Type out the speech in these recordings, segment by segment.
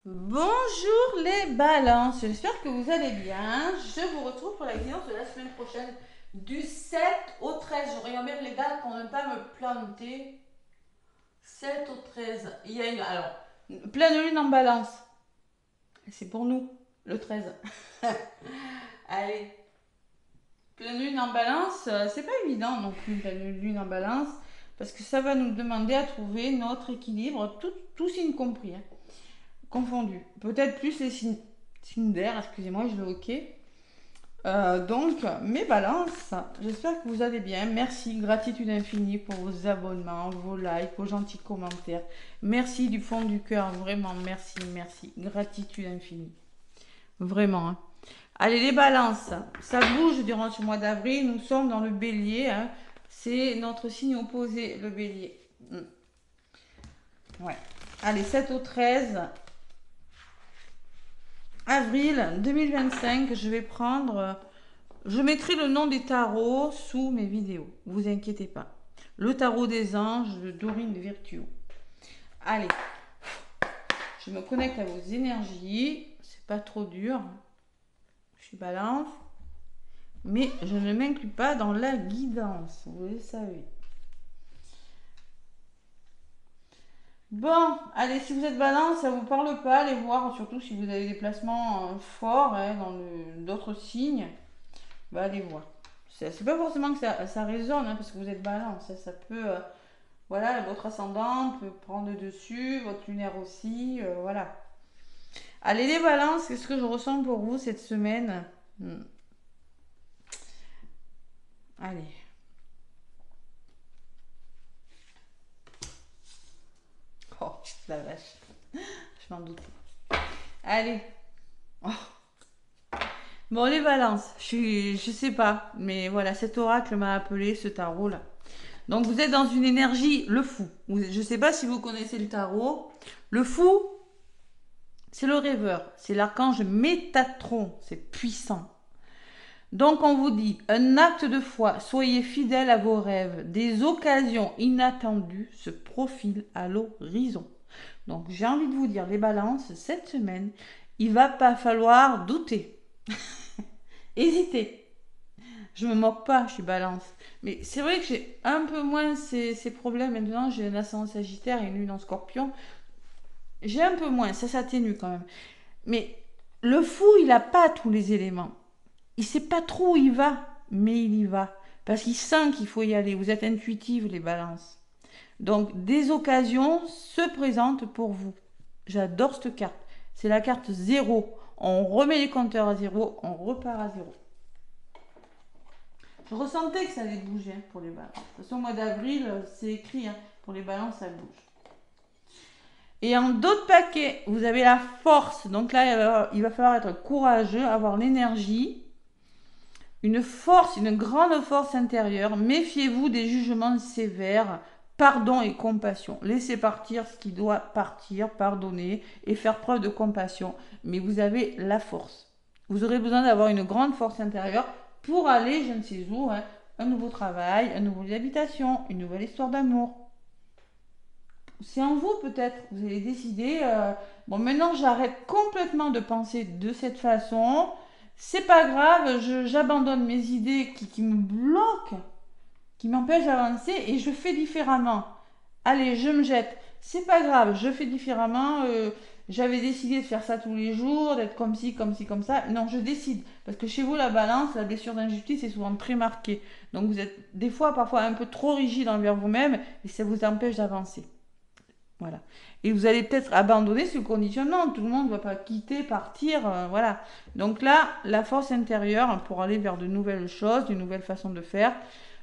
Bonjour les balances, j'espère que vous allez bien. Je vous retrouve pour la guidance de la semaine prochaine du 7 au 13. Je regarde bien les dates pour ne pas me planter. 7 au 13. Il y a une pleine lune en balance. C'est pour nous, le 13. Allez, pleine lune en balance, c'est pas évident non plus, pleine lune en balance, parce que ça va nous demander à trouver notre équilibre, tout signe compris, hein, confondu. Peut-être plus les signes d'air, excusez-moi, je le ok. Donc, mes balances, j'espère que vous allez bien. Merci, gratitude infinie pour vos abonnements, vos likes, vos gentils commentaires. Merci du fond du cœur, vraiment, merci. Gratitude infinie. Vraiment. Hein. Allez, les balances, ça bouge durant ce mois d'avril. Nous sommes dans le bélier. Hein. C'est notre signe opposé, le bélier. Ouais. Allez, 7 au 13 avril 2025, je vais prendre. Je mettrai le nom des tarots sous mes vidéos. Vous inquiétez pas. Le tarot des anges de Dorine Virtuo. Allez, je me connecte à vos énergies. C'est pas trop dur. Je suis balance. Mais je ne m'inclus pas dans la guidance. Vous le savez. Bon, allez, si vous êtes balance, ça vous parle pas, allez voir, surtout si vous avez des placements forts hein, dans d'autres signes, bah allez voir. C'est pas forcément que ça résonne, hein, parce que vous êtes balance, ça peut, voilà, votre ascendant peut prendre le dessus, votre lunaire aussi, voilà. Allez les balances, qu'est-ce que je ressens pour vous cette semaine? Allez. Oh, la vache. Je m'en doutais. Allez. Oh. Bon, les balances, je sais pas, mais voilà, cet oracle m'a appelé, ce tarot-là. Donc, vous êtes dans une énergie, le fou. Je sais pas si vous connaissez le tarot. Le fou, c'est le rêveur, c'est l'archange Métatron, c'est puissant. Donc, on vous dit, un acte de foi, soyez fidèle à vos rêves. Des occasions inattendues se profilent à l'horizon. Donc, j'ai envie de vous dire, les balances, cette semaine, il va pas falloir douter. Hésiter. Je me moque pas, je suis balance. Mais c'est vrai que j'ai un peu moins ces problèmes maintenant. J'ai un ascendant sagittaire et une lune en scorpion. J'ai un peu moins, ça s'atténue quand même. Mais le fou, il n'a pas tous les éléments. Il sait pas trop où il va, mais il y va. Parce qu'il sent qu'il faut y aller. Vous êtes intuitive, les balances. Donc, des occasions se présentent pour vous. J'adore cette carte. C'est la carte zéro. On remet les compteurs à zéro, on repart à zéro. Je ressentais que ça allait bouger hein, pour les balances. De toute façon, au mois d'avril, c'est écrit. Hein, pour les balances, ça bouge. Et en d'autres paquets, vous avez la force. Donc là, il va falloir être courageux, avoir l'énergie, une force, une grande force intérieure. Méfiez-vous des jugements sévères. Pardon et compassion. Laissez partir ce qui doit partir, pardonner et faire preuve de compassion. Mais vous avez la force. Vous aurez besoin d'avoir une grande force intérieure pour aller, je ne sais où, hein, un nouveau travail, un nouveau lieu d'habitation, une nouvelle histoire d'amour. C'est en vous peut-être. Vous allez décider. Bon, maintenant j'arrête complètement de penser de cette façon. C'est pas grave, j'abandonne mes idées qui me bloquent, qui m'empêchent d'avancer et je fais différemment. Allez, je me jette. C'est pas grave, je fais différemment. J'avais décidé de faire ça tous les jours, d'être comme ci, comme ci, comme ça. Non, je décide. Parce que chez vous, la balance, la blessure d'injustice est souvent très marquée. Donc vous êtes des fois, parfois, un peu trop rigide envers vous-même et ça vous empêche d'avancer. Voilà. Et vous allez peut-être abandonner ce conditionnement. Tout le monde ne va pas quitter, partir. Voilà. Donc là, la force intérieure pour aller vers de nouvelles choses, de nouvelles façons de faire.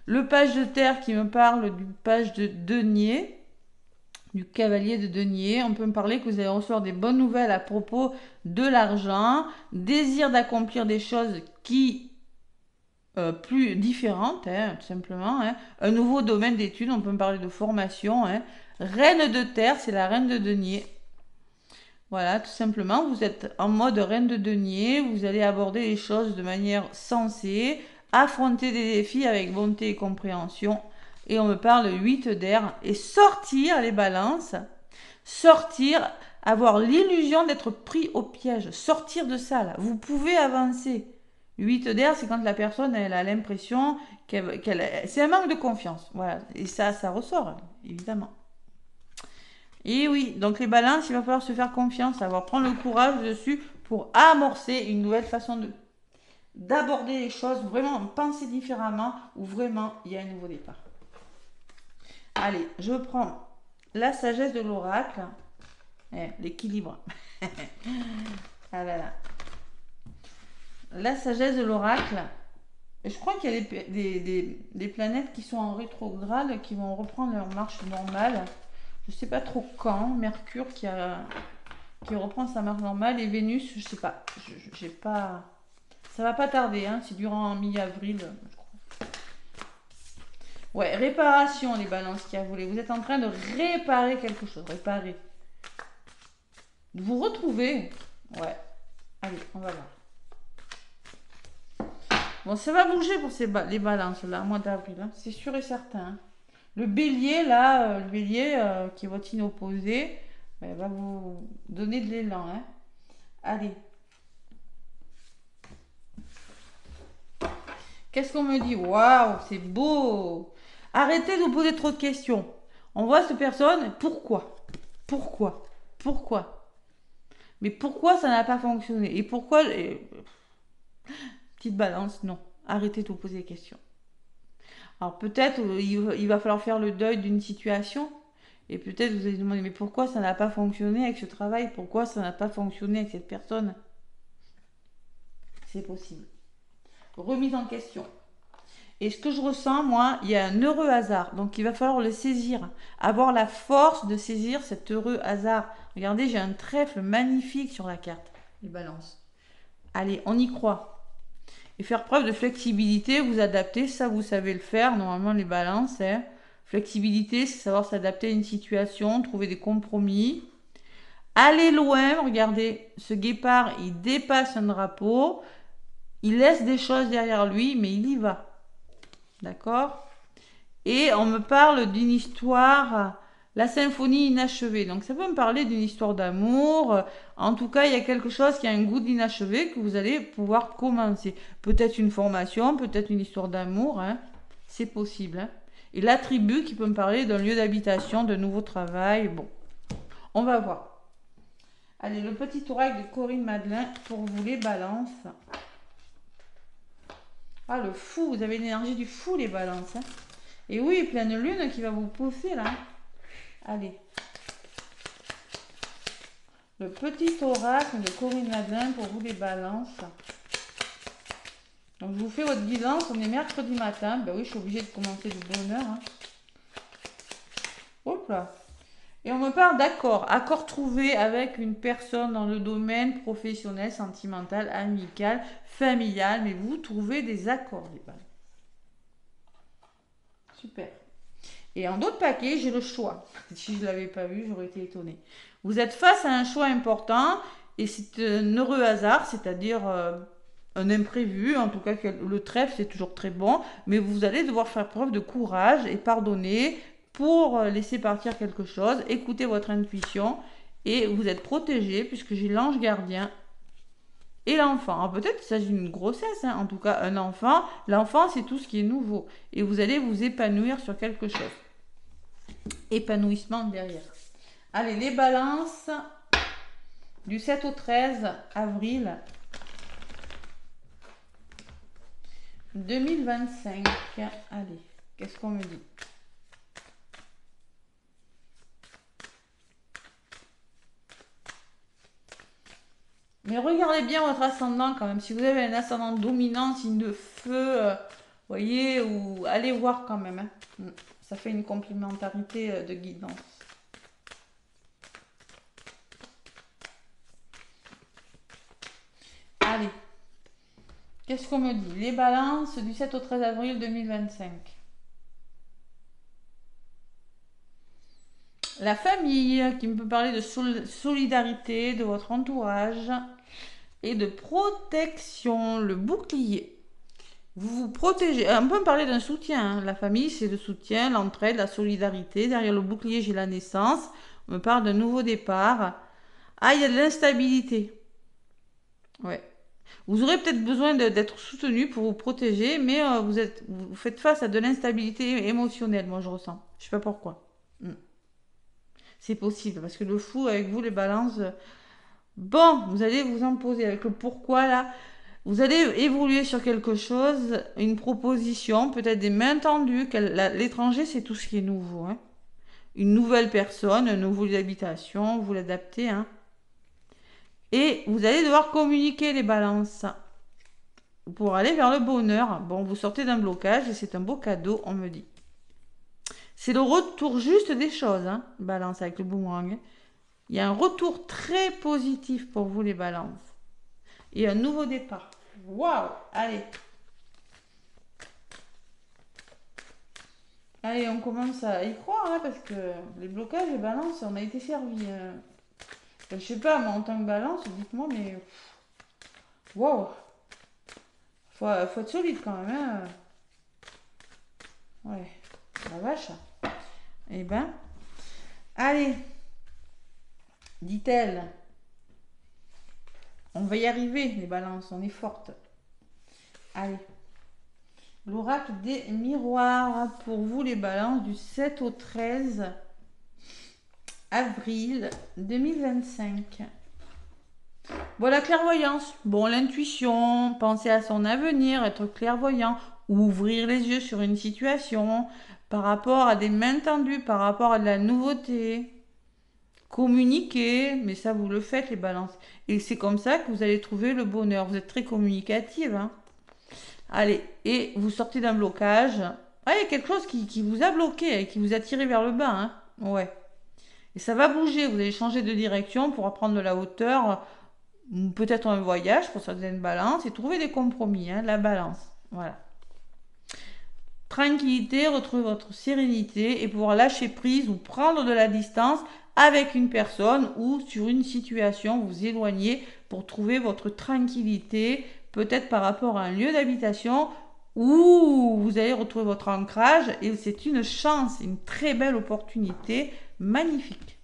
Le page de terre qui me parle du page de denier, du cavalier de denier. On peut me parler que vous allez recevoir des bonnes nouvelles à propos de l'argent, désir d'accomplir des choses qui plus différentes, hein, tout simplement. Hein. Un nouveau domaine d'études, on peut me parler de formation. Hein. Reine de terre, c'est la reine de denier. Voilà, tout simplement, vous êtes en mode reine de denier, vous allez aborder les choses de manière sensée, affronter des défis avec bonté et compréhension. Et on me parle 8 d'air et sortir les balances, sortir avoir l'illusion d'être pris au piège. Sortir de ça, là. Vous pouvez avancer. 8 d'air, c'est quand la personne, elle a l'impression c'est un manque de confiance. Voilà. Et ça ressort, évidemment. Et oui, donc les balances, il va falloir se faire confiance, prendre le courage dessus pour amorcer une nouvelle façon d'aborder les choses, vraiment penser différemment, ou vraiment il y a un nouveau départ. Allez, je prends la sagesse de l'oracle, l'équilibre. Ah là là. La sagesse de l'oracle. Je crois qu'il y a des planètes qui sont en rétrograde, qui vont reprendre leur marche normale. Je sais pas trop quand. Mercure qui reprend sa marche normale, et Vénus, je sais pas. J'ai pas. Ça va pas tarder, hein. C'est durant mi-avril, je crois. Ouais, réparation, les balances qui a volé. Vous êtes en train de réparer quelque chose. Réparer. Vous retrouvez. Ouais. Allez, on va voir. Bon, ça va bouger pour les balances, là, au mois d'avril. Hein. C'est sûr et certain. Hein. Le bélier, là, qui est votre inopposé, va vous donner de l'élan. Hein. Allez. Qu'est-ce qu'on me dit? Waouh, c'est beau. Arrêtez de vous poser trop de questions. On voit cette personne, pourquoi? Mais pourquoi ça n'a pas fonctionné? Et pourquoi... Petite balance, non. Arrêtez de vous poser des questions. Alors peut-être il va falloir faire le deuil d'une situation. Et peut-être vous allez demander, mais pourquoi ça n'a pas fonctionné avec ce travail? Pourquoi ça n'a pas fonctionné avec cette personne? C'est possible. Remise en question. Et ce que je ressens, moi, il y a un heureux hasard. Donc il va falloir le saisir. Avoir la force de saisir cet heureux hasard. Regardez, j'ai un trèfle magnifique sur la carte. Les balances. Allez, on y croit. Et faire preuve de flexibilité, vous adapter, ça vous savez le faire. Normalement, les balances, hein. Flexibilité, c'est savoir s'adapter à une situation, trouver des compromis. Aller loin, regardez, ce guépard, il dépasse un drapeau. Il laisse des choses derrière lui, mais il y va. D'accord? Et on me parle d'une histoire, la symphonie inachevée. Donc ça peut me parler d'une histoire d'amour. En tout cas, il y a quelque chose qui a un goût d'inachevé que vous allez pouvoir commencer. Peut-être une formation, peut-être une histoire d'amour. Hein. C'est possible. Hein. Et l'attribut qui peut me parler d'un lieu d'habitation, d'un nouveau travail. Bon, on va voir. Allez, le petit oracle de Corinne Madelin pour vous les balances. Ah, le fou, vous avez l'énergie du fou, les balances. Hein. Et oui, pleine lune qui va vous pousser, là. Allez. Le petit oracle de Corinne Madelin pour vous, les balances. Donc, je vous fais votre guidance. On est mercredi matin. Ben oui, je suis obligée de commencer de bonne heure. Hein. Hop là. Et on me parle d'accord. Accord trouvé avec une personne dans le domaine professionnel, sentimental, amical, familial. Mais vous trouvez des accords, les balles. Super. Et en d'autres paquets, j'ai le choix. Si je ne l'avais pas vu, j'aurais été étonnée. Vous êtes face à un choix important et c'est un heureux hasard, c'est-à-dire un imprévu. En tout cas, le trèfle, c'est toujours très bon. Mais vous allez devoir faire preuve de courage et pardonner pour laisser partir quelque chose. Écoutez votre intuition et vous êtes protégé puisque j'ai l'ange gardien et l'enfant. Alors peut-être qu'il s'agit d'une grossesse, hein. En tout cas un enfant. L'enfant, c'est tout ce qui est nouveau. Et vous allez vous épanouir sur quelque chose. Épanouissement derrière. Allez, les balances du 7 au 13 avril 2025. Allez, qu'est-ce qu'on me dit? Mais regardez bien votre ascendant quand même. Si vous avez un ascendant dominant, signe de feu, voyez, ou allez voir quand même. Hein. Ça fait une complémentarité de guidance. Allez. Qu'est-ce qu'on me dit? Les balances du 7 au 13 avril 2025. La famille qui me peut parler de solidarité, de votre entourage et de protection. Le bouclier. Vous vous protégez. On peut me parler d'un soutien. Hein. La famille, c'est le soutien, l'entraide, la solidarité. Derrière le bouclier, j'ai la naissance. On me parle d'un nouveau départ. Ah, il y a de l'instabilité. Ouais. Vous aurez peut-être besoin d'être soutenu pour vous protéger, mais vous faites face à de l'instabilité émotionnelle, moi je ressens. Je sais pas pourquoi. Hmm. C'est possible, parce que le fou, avec vous, les balances, bon, vous allez vous imposer avec le pourquoi là. Vous allez évoluer sur quelque chose, une proposition, peut-être des mains tendues. L'étranger, c'est tout ce qui est nouveau, hein. Une nouvelle personne, une nouvelle habitation, vous l'adaptez, hein. Et vous allez devoir communiquer les balances pour aller vers le bonheur. Bon, vous sortez d'un blocage et c'est un beau cadeau, on me dit. C'est le retour juste des choses, hein, balance avec le boomerang. Il y a un retour très positif pour vous, les balances. Et un nouveau départ. Waouh! Allez. Allez, on commence à y croire, hein, parce que les blocages, les balances, on a été servi. Je sais pas, moi, en tant que balance, dites-moi, mais... Waouh! Faut être solide quand même, hein. Ouais, la vache. Eh ben, allez, dit-elle. On va y arriver, les balances, on est fortes. Allez. L'oracle des miroirs pour vous, les balances, du 7 au 13 avril 2025. Bon, la clairvoyance. Bon, l'intuition, penser à son avenir, être clairvoyant, ouvrir les yeux sur une situation, par rapport à des mains tendues, par rapport à de la nouveauté. Communiquer, mais ça vous le faites les balances. Et c'est comme ça que vous allez trouver le bonheur. Vous êtes très communicative, hein. Allez, et vous sortez d'un blocage. Ah, il y a quelque chose qui vous a bloqué, qui vous a tiré vers le bas, hein. Ouais. Et ça va bouger, vous allez changer de direction pour prendre de la hauteur, peut-être un voyage pour certaines balances, et trouver des compromis, hein, la balance. Voilà. Tranquillité, retrouver votre sérénité et pouvoir lâcher prise ou prendre de la distance avec une personne ou sur une situation, vous éloigner pour trouver votre tranquillité, peut-être par rapport à un lieu d'habitation où vous allez retrouver votre ancrage et c'est une chance, une très belle opportunité, magnifique.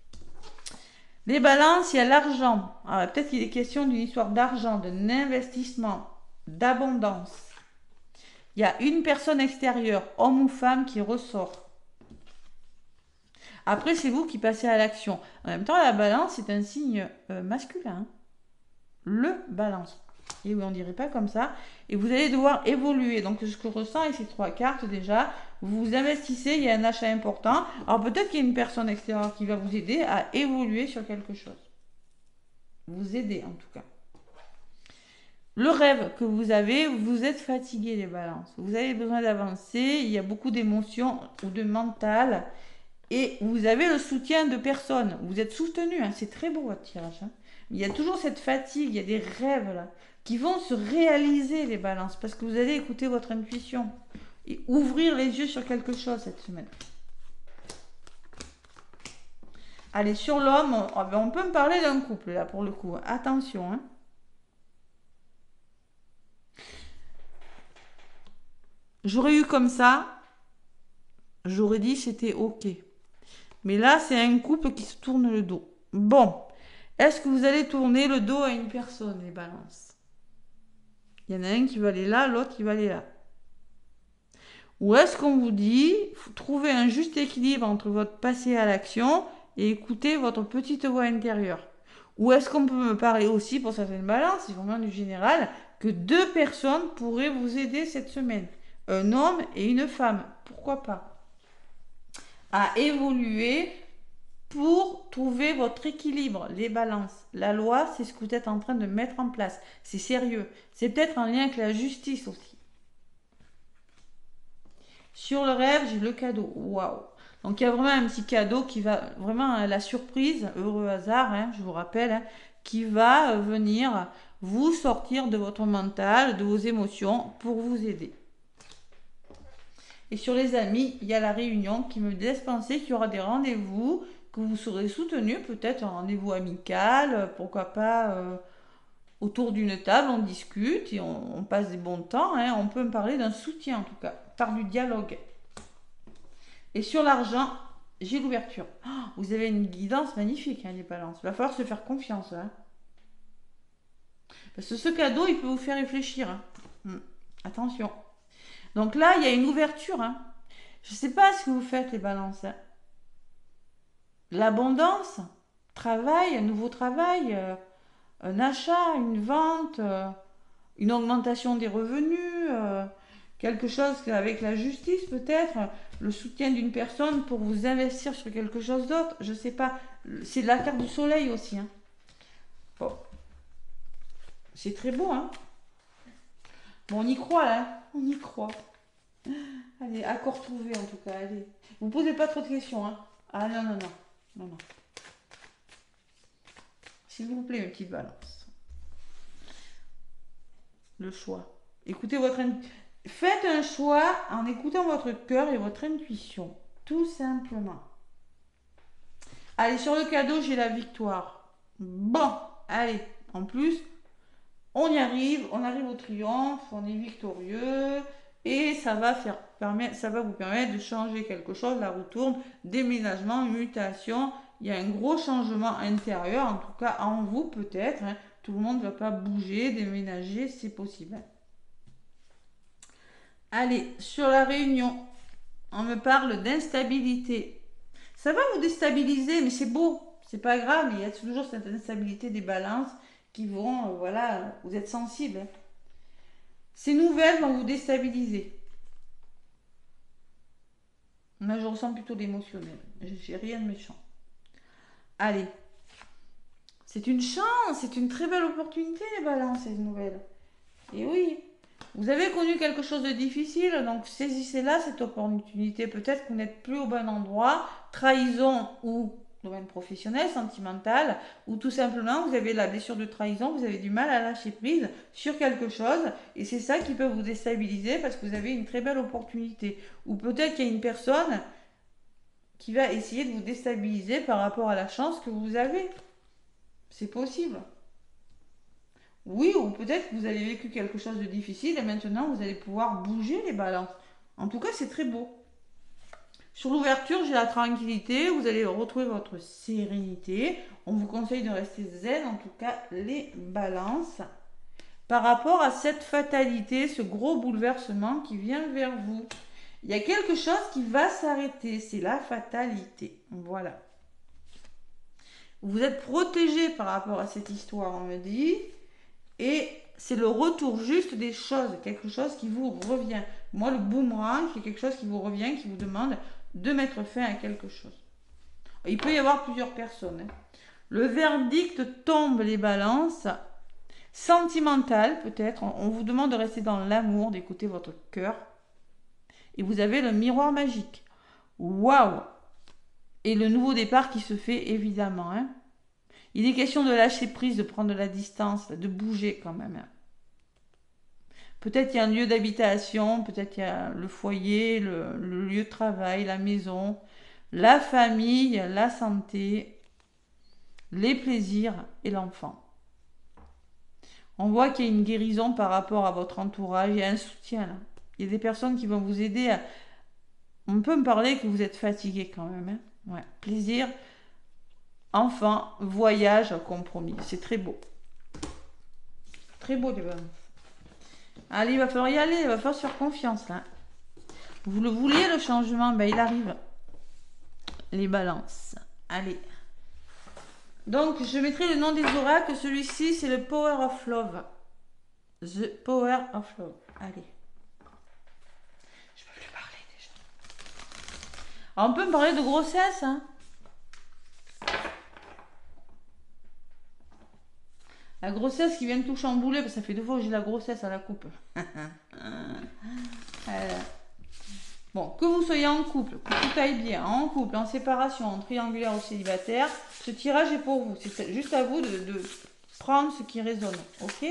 Les balances, il y a l'argent. Peut-être qu'il est question d'une histoire d'argent, d'un investissement, d'abondance. Il y a une personne extérieure, homme ou femme, qui ressort. Après, c'est vous qui passez à l'action. En même temps, la balance, c'est un signe masculin. Le balance. Et oui, on dirait pas comme ça. Et vous allez devoir évoluer. Donc, ce que je ressens avec ces 3 cartes, déjà, vous investissez, il y a un achat important. Alors, peut-être qu'il y a une personne extérieure qui va vous aider à évoluer sur quelque chose. Vous aider, en tout cas. Le rêve que vous avez, vous êtes fatigué les balances. Vous avez besoin d'avancer, il y a beaucoup d'émotions ou de mental. Et vous avez le soutien de personnes. Vous êtes soutenu, hein. C'est très beau votre tirage, hein. Il y a toujours cette fatigue, il y a des rêves là, qui vont se réaliser les balances. Parce que vous allez écouter votre intuition. Et ouvrir les yeux sur quelque chose cette semaine. Allez, sur l'homme, on peut me parler d'un couple là pour le coup. Attention, hein. J'aurais eu comme ça, j'aurais dit c'était ok. Mais là, c'est un couple qui se tourne le dos. Bon, est-ce que vous allez tourner le dos à une personne, les balances? Il y en a un qui va aller là, l'autre qui va aller là. Ou est-ce qu'on vous dit, faut trouver un juste équilibre entre votre passé à l'action et écouter votre petite voix intérieure? Ou est-ce qu'on peut me parler aussi, pour certaines balances, c'est vraiment du général, que 2 personnes pourraient vous aider cette semaine? Un homme et une femme, pourquoi pas? À évoluer pour trouver votre équilibre, les balances. La loi, c'est ce que vous êtes en train de mettre en place. C'est sérieux. C'est peut-être en lien avec la justice aussi. Sur le rêve, j'ai le cadeau. Waouh! Donc il y a vraiment un petit cadeau qui va, vraiment la surprise, heureux hasard, hein, je vous rappelle, hein, qui va venir vous sortir de votre mental, de vos émotions pour vous aider. Et sur les amis, il y a la réunion qui me laisse penser qu'il y aura des rendez-vous, que vous serez soutenu, peut-être un rendez-vous amical, pourquoi pas autour d'une table, on discute et on passe des bons temps, hein. On peut me parler d'un soutien en tout cas, par du dialogue. Et sur l'argent, j'ai l'ouverture. Oh, vous avez une guidance magnifique, hein, les balances. Il va falloir se faire confiance. Hein. Parce que ce cadeau, il peut vous faire réfléchir. Hein. Attention. Donc là, il y a une ouverture. Hein. Je ne sais pas ce que vous faites, les balances. Hein. L'abondance, travail, un nouveau travail, un achat, une vente, une augmentation des revenus, quelque chose avec la justice peut-être, le soutien d'une personne pour vous investir sur quelque chose d'autre, je ne sais pas. C'est de la carte du soleil aussi. Hein. Bon. C'est très beau, hein. Bon, on y croit, là. On y croit. Allez, accord trouvé, en tout cas. Allez. Vous posez pas trop de questions, hein. Ah, non, non, non. Non, non. S'il vous plaît, mes petites balances. Le choix. Écoutez votre... Faites un choix en écoutant votre cœur et votre intuition. Tout simplement. Allez, sur le cadeau, j'ai la victoire. Bon, allez. En plus... On y arrive, on arrive au triomphe, on est victorieux et ça va vous permettre de changer quelque chose, la roue tourne, déménagement, mutation, il y a un gros changement intérieur, en tout cas en vous peut-être, hein. Tout le monde ne va pas bouger, déménager, c'est possible. Allez, sur la réunion, on me parle d'instabilité. Ça va vous déstabiliser, mais c'est beau, c'est pas grave, il y a toujours cette instabilité des balances qui vont, voilà, vous êtes sensible. Hein. Ces nouvelles vont vous déstabiliser. Moi, je ressens plutôt l'émotionnel. J'ai rien de méchant. Allez. C'est une chance, c'est une très belle opportunité, les balances, ces nouvelles. Et oui, vous avez connu quelque chose de difficile, donc saisissez-la, cette opportunité. Peut-être que vous n'êtes plus au bon endroit, trahison ou domaine professionnel, sentimental, ou tout simplement vous avez la blessure de trahison, vous avez du mal à lâcher prise sur quelque chose, et c'est ça qui peut vous déstabiliser parce que vous avez une très belle opportunité. Ou peut-être qu'il y a une personne qui va essayer de vous déstabiliser par rapport à la chance que vous avez. C'est possible. Oui, ou peut-être que vous avez vécu quelque chose de difficile et maintenant vous allez pouvoir bouger les balances. En tout cas, c'est très beau. Sur l'ouverture, j'ai la tranquillité, vous allez retrouver votre sérénité. On vous conseille de rester zen, en tout cas les balances, par rapport à cette fatalité, ce gros bouleversement qui vient vers vous. Il y a quelque chose qui va s'arrêter, c'est la fatalité. Voilà. Vous êtes protégé par rapport à cette histoire, on me dit, et c'est le retour juste des choses, quelque chose qui vous revient. Moi, le boomerang, c'est quelque chose qui vous revient, qui vous demande de mettre fin à quelque chose. Il peut y avoir plusieurs personnes. Hein. Le verdict tombe, les balances. Sentimental, peut-être. On vous demande de rester dans l'amour, d'écouter votre cœur. Et vous avez le miroir magique. Waouh! Et le nouveau départ qui se fait, évidemment. Hein. Il est question de lâcher prise, de prendre de la distance, de bouger quand même. Hein. Peut-être qu'il y a un lieu d'habitation, peut-être qu'il y a le foyer, le lieu de travail, la maison, la famille, la santé, les plaisirs et l'enfant. On voit qu'il y a une guérison par rapport à votre entourage, il y a un soutien là. Il y a des personnes qui vont vous aider à... On peut me parler que vous êtes fatigué quand même. Hein. Ouais. Plaisir, enfant, voyage, compromis. C'est très beau. Très beau les balances. Allez, il va falloir y aller, il va falloir se faire confiance là. Vous le vouliez le changement, ben il arrive. Les balances. Allez. Donc, je mettrai le nom des oracles. Celui-ci, c'est le Power of Love. The Power of Love. Allez. Je peux plus parler déjà. Alors, on peut me parler de grossesse, hein. La grossesse qui vient de tout chambouler, parce que ça fait 2 fois que j'ai la grossesse à la coupe. Bon, que vous soyez en couple, que tout aille bien, en couple, en séparation, en triangulaire ou célibataire, ce tirage est pour vous. C'est juste à vous de prendre ce qui résonne. Ok?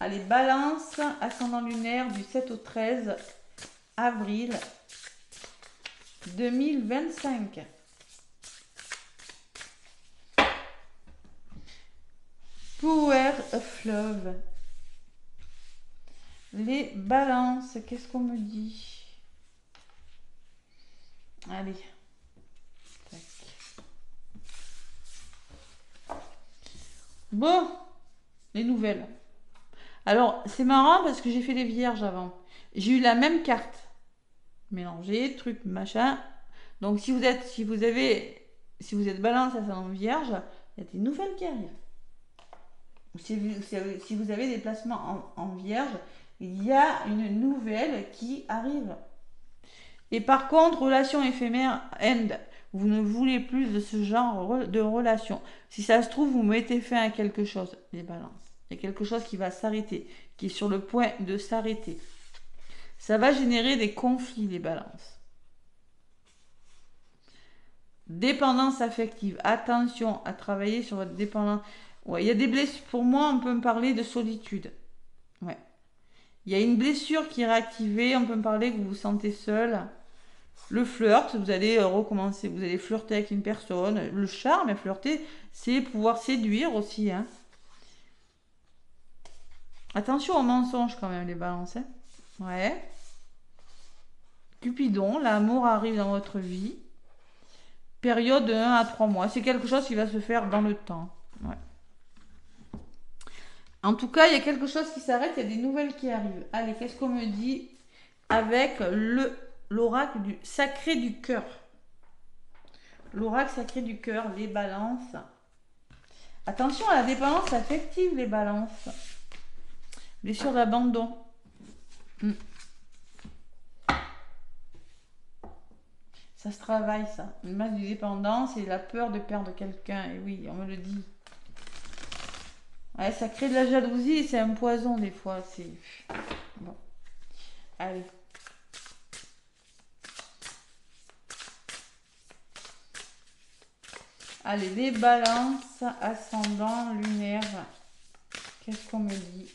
Allez, balance, ascendant lunaire du 7 au 13 avril 2025. Power of Love. Les balances, qu'est-ce qu'on me dit? Allez. Tac. Bon, les nouvelles. Alors, c'est marrant parce que j'ai fait les vierges avant. J'ai eu la même carte. Mélangée, truc, machin. Donc, si vous êtes balance ascendant vierge, il y a des nouvelles qui arrivent. Si vous avez des placements en vierge, il y a une nouvelle qui arrive. Et par contre, relation éphémère, end. Vous ne voulez plus de ce genre de relation. Si ça se trouve, vous mettez fin à quelque chose, les balances. Il y a quelque chose qui va s'arrêter, qui est sur le point de s'arrêter. Ça va générer des conflits, les balances. Dépendance affective. Attention à travailler sur votre dépendance. Ouais, il y a des blessures. Pour moi, on peut me parler de solitude. Ouais. Il y a une blessure qui est réactivée. On peut me parler que vous vous sentez seul. Le flirt, vous allez recommencer. Vous allez flirter avec une personne. Le charme et flirter, c'est pouvoir séduire aussi. Hein. Attention aux mensonges quand même, les balances. Hein. Ouais. Cupidon, l'amour arrive dans votre vie. Période de 1 à 3 mois. C'est quelque chose qui va se faire dans le temps. Ouais. En tout cas, il y a quelque chose qui s'arrête, il y a des nouvelles qui arrivent. Allez, qu'est-ce qu'on me dit avec l'oracle du sacré du cœur? L'oracle sacré du cœur, les balances. Attention à la dépendance affective, les balances. Blessure d'abandon. Ça se travaille, ça. Une masse de dépendance et la peur de perdre quelqu'un. Et oui, on me le dit. Ouais, ça crée de la jalousie et c'est un poison des fois. C'est bon. Allez. Allez, les balances, ascendant, lunaire. Qu'est-ce qu'on me dit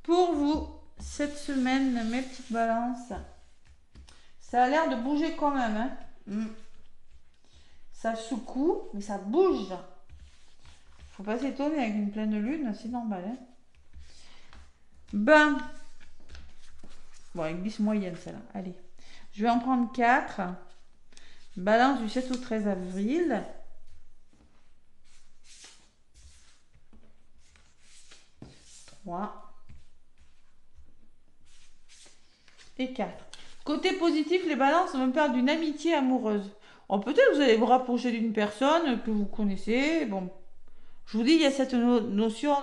pour vous cette semaine, mes petites balances? Ça a l'air de bouger quand même. Hein. Ça secoue, mais ça bouge. Faut pas s'étonner avec une pleine lune, c'est normal. Hein. Ben. Bon, elle glisse moyenne celle-là. Allez. Je vais en prendre 4. Balance du 7 au 13 avril. Et 4. Côté positif, les balances me parlent d'une amitié amoureuse. Bon, peut-être vous allez vous rapprocher d'une personne que vous connaissez. Bon, je vous dis, il y a cette notion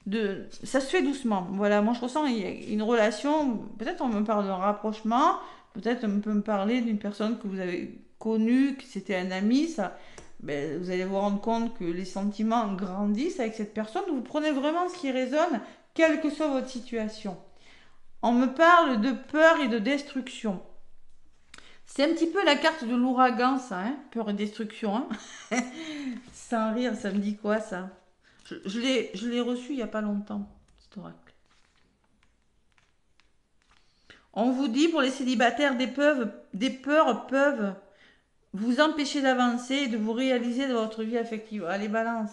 de... Ça se fait doucement. Voilà, moi je ressens une relation. Peut-être on me parle d'un rapprochement. Peut-être on peut me parler d'une personne que vous avez connue, que c'était un ami. Ça, ben, vous allez vous rendre compte que les sentiments grandissent avec cette personne. Vous prenez vraiment ce qui résonne, quelle que soit votre situation. On me parle de peur et de destruction. C'est un petit peu la carte de l'ouragan, ça, hein, peur et destruction. Hein. Sans rire, ça me dit quoi, ça? Je l'ai reçu il n'y a pas longtemps, cet oracle. On vous dit, pour les célibataires, des peurs peuvent vous empêcher d'avancer et de vous réaliser dans votre vie affective. Allez, balance.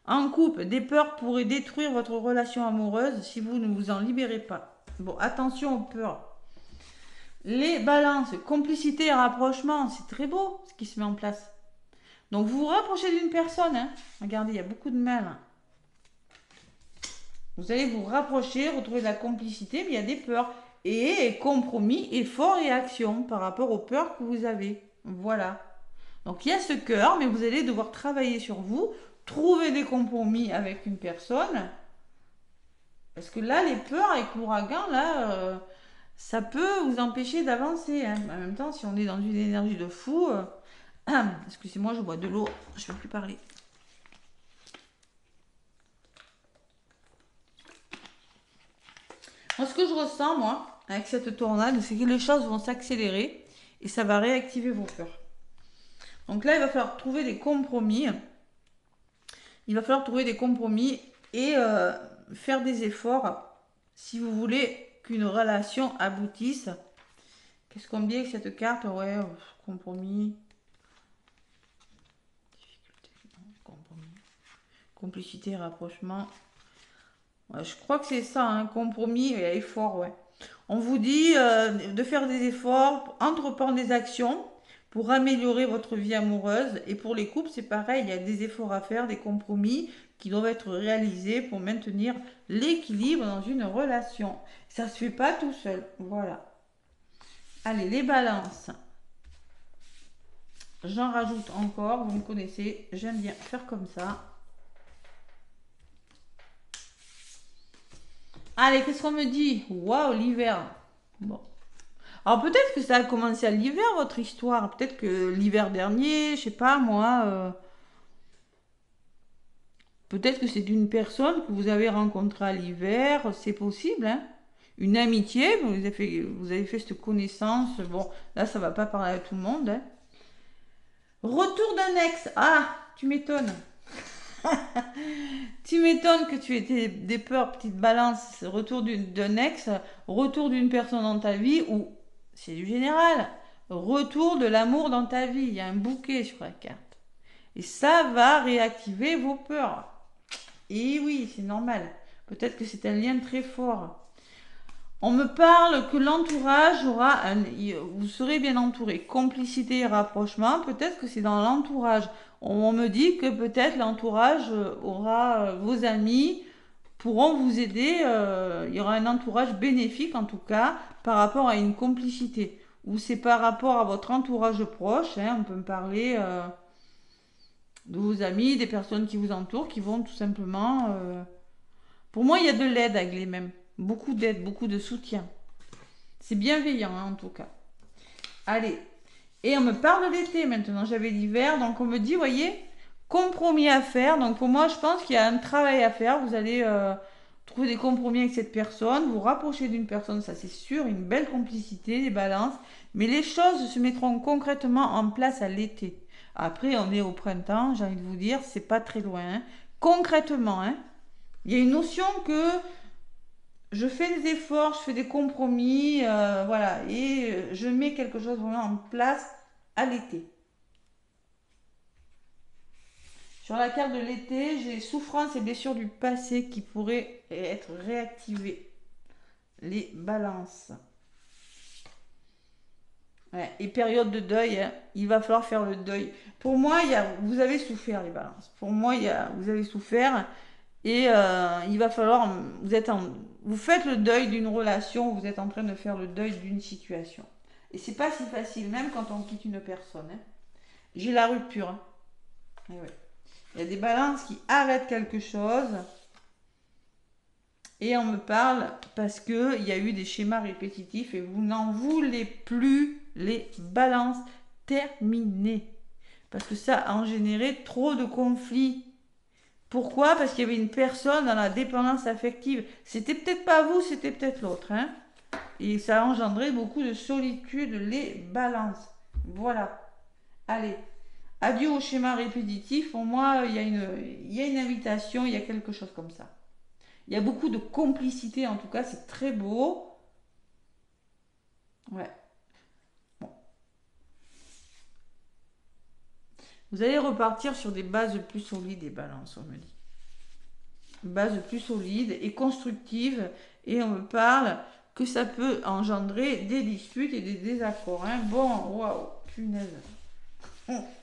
En couple, des peurs pourraient détruire votre relation amoureuse si vous ne vous en libérez pas. Bon, attention aux peurs. Les balances, complicité et rapprochement, c'est très beau ce qui se met en place. Donc vous vous rapprochez d'une personne, hein. Regardez, il y a beaucoup de mal. Vous allez vous rapprocher, retrouver de la complicité, mais il y a des peurs. Et compromis, effort et action par rapport aux peurs que vous avez. Voilà. Donc il y a ce cœur, mais vous allez devoir travailler sur vous, trouver des compromis avec une personne. Parce que là, les peurs avec l'ouragan, là... ça peut vous empêcher d'avancer. Hein. En même temps, si on est dans une énergie de fou... excusez-moi, je bois de l'eau. Je ne peux plus parler. Moi, ce que je ressens, moi, avec cette tornade, c'est que les choses vont s'accélérer et ça va réactiver vos peurs. Donc là, il va falloir trouver des compromis. Il va falloir trouver des compromis et faire des efforts si vous voulez qu'une relation aboutisse. Qu'est-ce qu'on dit avec cette carte? Ouais, compromis. Compromis. Complicité, rapprochement. Ouais, je crois que c'est ça, un compromis et effort, ouais. On vous dit de faire des efforts, entreprendre des actions pour améliorer votre vie amoureuse. Et pour les couples, c'est pareil, il y a des efforts à faire, des compromis qui doivent être réalisés pour maintenir l'équilibre dans une relation. Ça se fait pas tout seul. Voilà. Allez, les balances. J'en rajoute encore, vous me connaissez, j'aime bien faire comme ça. Allez, qu'est-ce qu'on me dit? Waouh, l'hiver. Bon. Alors peut-être que ça a commencé à l'hiver, votre histoire. Peut-être que l'hiver dernier, je sais pas moi. Peut-être que c'est une personne que vous avez rencontrée à l'hiver. C'est possible, hein? Une amitié, vous avez fait cette connaissance. Bon, là, ça va pas parler à tout le monde, hein. Retour d'un ex. Ah, tu m'étonnes. Tu m'étonnes que tu aies des peurs, petite balance. Retour d'un ex, retour d'une personne dans ta vie ou c'est du général. Retour de l'amour dans ta vie. Il y a un bouquet sur la carte. Et ça va réactiver vos peurs. Et oui, c'est normal. Peut-être que c'est un lien très fort. On me parle que l'entourage aura vous serez bien entouré. Complicité et rapprochement, peut-être que c'est dans l'entourage. On me dit que peut-être l'entourage aura, vos amis pourront vous aider. Il y aura un entourage bénéfique en tout cas par rapport à une complicité. Ou c'est par rapport à votre entourage proche. Hein, on peut me parler de vos amis, des personnes qui vous entourent, qui vont tout simplement... Pour moi, il y a de l'aide avec les mêmes. Beaucoup d'aide, beaucoup de soutien. C'est bienveillant, hein, en tout cas. Allez. Et on me parle de l'été maintenant. J'avais l'hiver. Donc, on me dit, voyez, compromis à faire. Donc, pour moi, je pense qu'il y a un travail à faire. Vous allez trouver des compromis avec cette personne. Vous rapprocher d'une personne, ça c'est sûr. Une belle complicité, des balances. Mais les choses se mettront concrètement en place à l'été. Après, on est au printemps. J'ai envie de vous dire, c'est pas très loin. Hein. Concrètement, hein. Il y a une notion que je fais des efforts, je fais des compromis, voilà, et je mets quelque chose vraiment en place à l'été. Sur la carte de l'été, j'ai souffrances et blessures du passé qui pourraient être réactivées. Les balances. Ouais, et période de deuil, hein, il va falloir faire le deuil. Pour moi, vous avez souffert, les balances. Pour moi, vous avez souffert. Et il va falloir, vous faites le deuil d'une relation, vous êtes en train de faire le deuil d'une situation. Et c'est pas si facile, même quand on quitte une personne. Hein. J'ai la rupture. Hein. Et ouais. Il y a des balances qui arrêtent quelque chose. Et on me parle parce qu'il y a eu des schémas répétitifs et vous n'en voulez plus, les balances. Terminées. Parce que ça a engendré trop de conflits. Pourquoi? Parce qu'il y avait une personne dans la dépendance affective. C'était peut-être pas vous, c'était peut-être l'autre. Hein? Et ça a engendré beaucoup de solitude, les balances. Voilà. Allez. Adieu au schéma répétitif. Pour moi, il y a une invitation, il y a quelque chose comme ça. Il y a beaucoup de complicité, en tout cas, c'est très beau. Ouais. Bon. Vous allez repartir sur des bases plus solides et balances, on me dit. Base plus solide et constructive. Et on me parle que ça peut engendrer des disputes et des désaccords. Hein. Bon, waouh, punaise.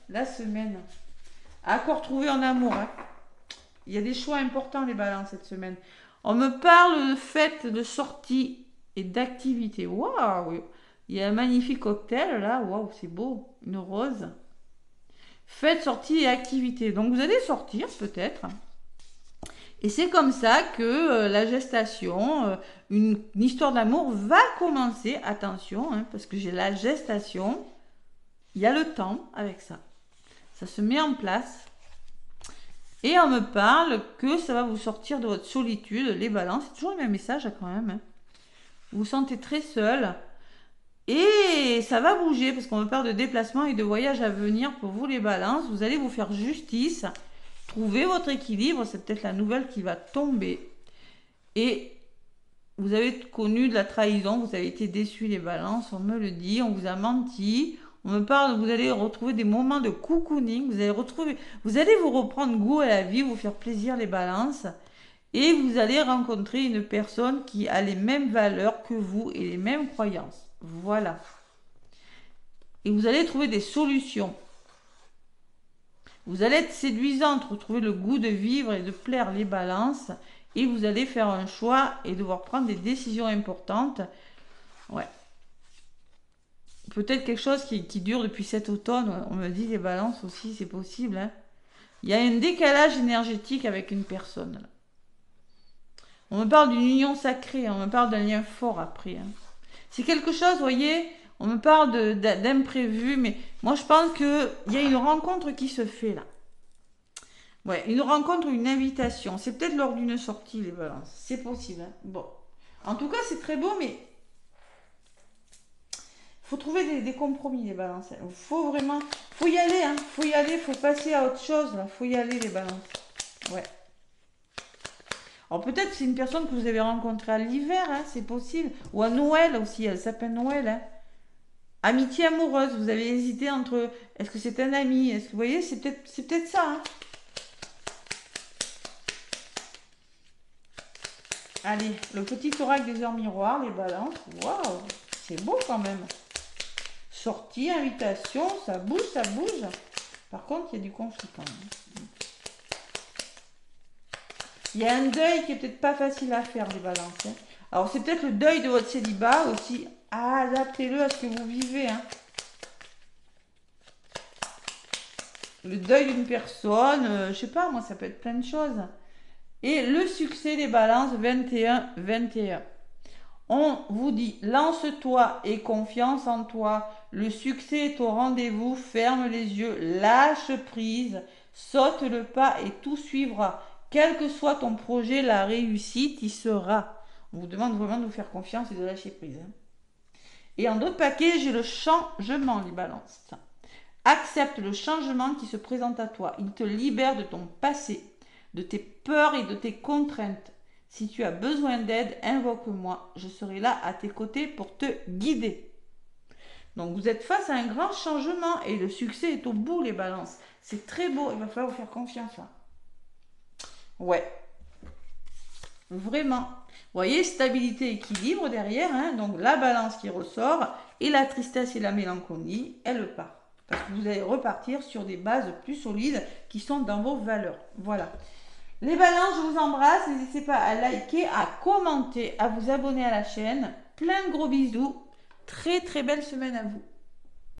La semaine. Accord trouvé en amour. Hein. Il y a des choix importants, les balances, cette semaine. On me parle de fête, de sortie et d'activité. Waouh! Il y a un magnifique cocktail, là. Waouh, c'est beau. Une rose. Fête, sortie et activité. Donc, vous allez sortir, peut-être. Et c'est comme ça que la gestation, une histoire d'amour va commencer. Attention, hein, parce que j'ai la gestation. Il y a le temps avec ça. Ça se met en place. Et on me parle que ça va vous sortir de votre solitude, les balances. C'est toujours le même message quand même. Hein. Vous vous sentez très seul. Et ça va bouger parce qu'on me parle de déplacement et de voyage à venir pour vous les balances. Vous allez vous faire justice. Trouver votre équilibre. C'est peut-être la nouvelle qui va tomber. Et vous avez connu de la trahison. Vous avez été déçus les balances. On me le dit. On vous a menti. On me parle, vous allez retrouver des moments de cocooning, vous allez vous reprendre goût à la vie, vous faire plaisir les balances. Et vous allez rencontrer une personne qui a les mêmes valeurs que vous et les mêmes croyances. Voilà. Et vous allez trouver des solutions. Vous allez être séduisante, retrouver le goût de vivre et de plaire les balances. Et vous allez faire un choix et devoir prendre des décisions importantes. Ouais. Peut-être quelque chose qui dure depuis cet automne. On me dit les balances aussi, c'est possible. Hein. Il y a un décalage énergétique avec une personne. Là. On me parle d'une union sacrée, on me parle d'un lien fort après. Hein. C'est quelque chose, vous voyez, on me parle d'imprévu, mais moi je pense qu'il y a une rencontre qui se fait là. Ouais, une rencontre ou une invitation. C'est peut-être lors d'une sortie, les balances. C'est possible. Hein. Bon. En tout cas, c'est très beau, mais faut trouver des compromis, les balances. Faut vraiment. Faut y aller, hein. Faut y aller, faut passer à autre chose, là. Faut y aller, les balances. Ouais. Alors peut-être c'est une personne que vous avez rencontrée à l'hiver, hein, c'est possible. Ou à Noël aussi, elle s'appelle Noël. Hein. Amitié amoureuse, vous avez hésité entre est-ce que c'est un ami, est-ce que vous voyez, c'est peut-être ça. Hein. Allez, le petit oracle des heures miroirs, les balances. Waouh, c'est beau quand même. Sortie, invitation, ça bouge, ça bouge. Par contre, il y a du conflit quand même. Il y a un deuil qui est peut-être pas facile à faire, les balances. Hein. Alors, c'est peut-être le deuil de votre célibat aussi. Ah, adaptez-le à ce que vous vivez. Hein. Le deuil d'une personne, je sais pas, moi, ça peut être plein de choses. Et le succès des balances 21-21. On vous dit, lance-toi et confiance en toi. Le succès est au rendez-vous. Ferme les yeux, lâche prise, saute le pas et tout suivra. Quel que soit ton projet, la réussite y sera. On vous demande vraiment de vous faire confiance et de lâcher prise. Hein. Et en d'autres paquets, j'ai le changement, les balances. Accepte le changement qui se présente à toi. Il te libère de ton passé, de tes peurs et de tes contraintes. Si tu as besoin d'aide, invoque-moi. Je serai là à tes côtés pour te guider. Donc vous êtes face à un grand changement et le succès est au bout, les balances. C'est très beau, il va falloir vous faire confiance là. Ouais. Vraiment. Vous voyez, stabilité, équilibre derrière. Hein, donc la balance qui ressort et la tristesse et la mélancolie, elle part. Parce que vous allez repartir sur des bases plus solides qui sont dans vos valeurs. Voilà. Les balances, je vous embrasse. N'hésitez pas à liker, à commenter, à vous abonner à la chaîne. Plein de gros bisous. Très très belle semaine à vous.